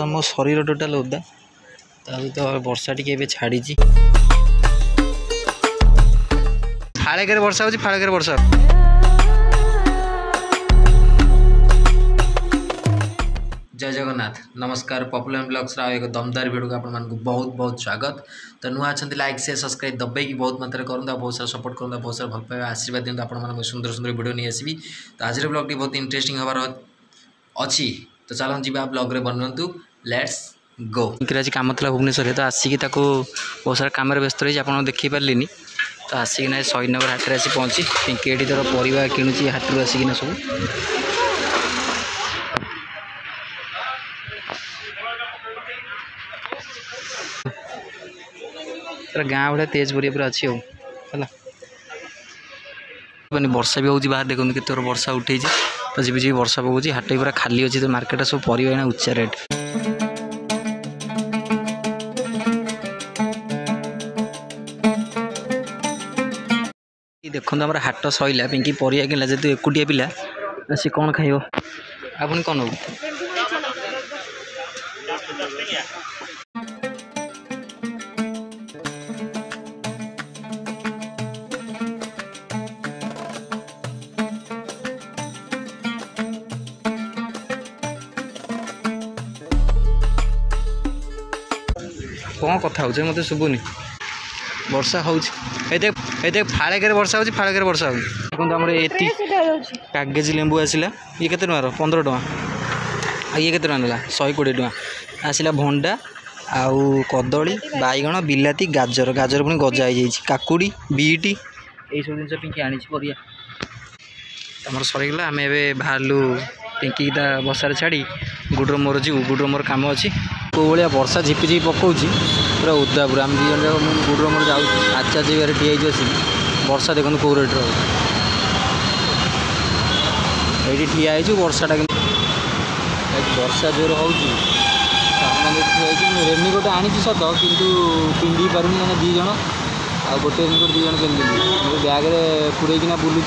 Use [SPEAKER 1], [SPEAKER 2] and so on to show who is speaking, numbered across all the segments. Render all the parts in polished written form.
[SPEAKER 1] मो शरीर टोटाल ओदा तो वर्षा टी छाड़ी फाड़े वर्षा हो फाड़े वर्षा जय जगन्नाथ नमस्कार पॉपुलर ब्लॉग्स एक दमदार वीडियो को आपको बहुत बहुत स्वागत। तो नुआ अच्छा लाइक से सब्सक्राइब दबाई बहुत मात्रा करूँ बहुत सारा सपोर्ट करूँ बहुत सारा भल पाइबा आशीर्वाद दिखाँ आप सुंदर सुंदर वीडियो नहीं आसबि। तो आज ब्लॉग टी बहुत इंटरेस्टिंग हबार अच्छी तो चलो जी ब्लॉग रे बनतु लेट्स गो। आज कम था भुवनेश्वर तो आसिक बहुत सारा कम व्यस्त रही आप देखी पार्लिनी तो आसिकना शहीदनगर हाट में आसी पहुँची पिंकी ये तर परिवा किणुची हाट रू आसिकना सब गाँ भाया तेजपुरी पूरा अच्छी है वर्षा भी होती बाहर देखो कित वर्षा उठे तो जी वर्षा पकाउँ हाट पूरा खाली अच्छी तो मार्केट सब परिवा उच्चा रेट देखो आम हाट सैला पिंकी परिया किला जेहतु एकुटिया पिला सी कौन खाइब आपन कौन हो कौन कथा हो मत शुभुनि वर्षा हो फाड़े वर्षा हो फाड़े वर्षा हो देखो आम ये कागज लेंबू आसला ये के 15 टका ये के 120 टका आसला भंडा आउ कदली बैगण बिलाती गाजर गाजर पुणी गजा हो काकुड़ी बीट यही सब जिन पिंकी आनी परिया तुम सरगला आम ए बाहरलु पिंकी बसार छाड़ी गुड्र मोर जीव गुड्र मोर कम अच्छी कौ भाया वर्षा झिपी झिपी पकाऊँ पूरा उदा पूरा आम दी जन गुड्र मोर जाऊँ आचा जगह ठिया आसी वर्षा देखो कौ रेट ये ठिया वर्षाटा वर्षा जोर हो रेनिकोट आनी सत कि पिंधि पारूनी मैंने दी जन आ गोटे रेनिकोट दी जन पिंधि बैग पूरेकिना बुलूँ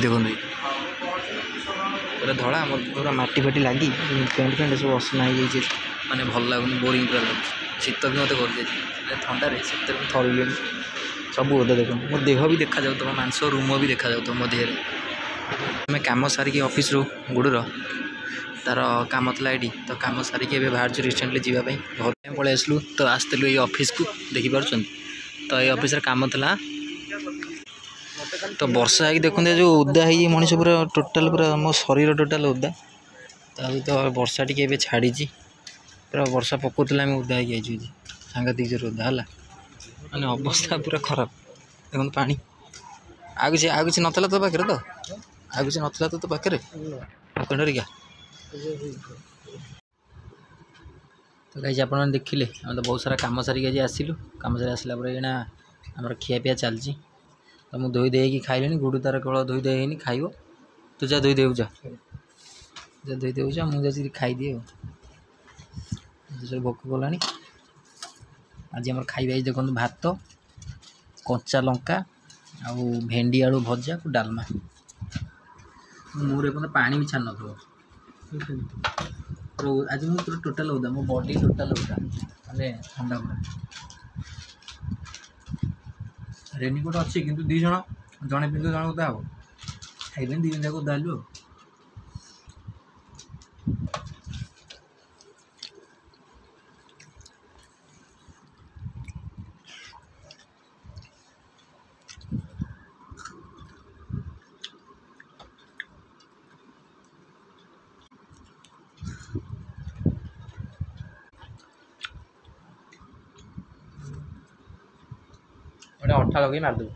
[SPEAKER 1] देखो पूरा धड़ा पूरा मटी फाटी लगी पेंट फेंट सब असना हो माने भल लगुनि बोरिंग पूरा लगे शीत भी मत कर थंडार शीत थरले सब ओदा देख मो देह भी देखा जाऊ तुम मांस रूम भी देखा जाऊ मो देह आम कम सारिकी ऑफिस रू गुड़र तार कम था ये तो कम सारिकी बाहर रिसेंटली जावाई घर पलि आसलु तो आसलु ये ऑफिस को देखिपुर तो ये ऑफिस कम था तो वर्षा है देखते जो उदा है मनीष पूरा टोटाल पूरा मो शरीर टोटाल उदा तो वर्षा टी छाड़ी पूरा वर्षा पकाउला उदा सांघातिक जोर उदा है मैंने अवस्था पूरा खराब देखो पानी आ किसी नाला तो पाखे तो आ किसी नाला तो पाखे कंडरिका तो कहीं आप देखिले आम तो बहुत सारा कम सारिक आज आसलु कम सारी आसला आम खिया पिया चलती तो मुझे धोई देकी खाइले गुडू तार केवल धोई देनी खाइब तू जा धोई देव जा धोई देव जा मुझे खाईदे भोक कला आज आम खाइबा देखो भात कच्चा लंका आउ भेंडी आलू भजा को डालमा मोर पानी भी छान आज मुझे टोटाल उदा मो बॉडी टोटाल उदा मैंने ठंडा पूरा रेनिकोट अच्छी किंतु दी जन जड़े पिंधु जन उदा हम खाइबे दी जन जाक उदा हलु ଗୋଟେ ଅଠା ଲଗେଇ ମାରିଦେବୁ।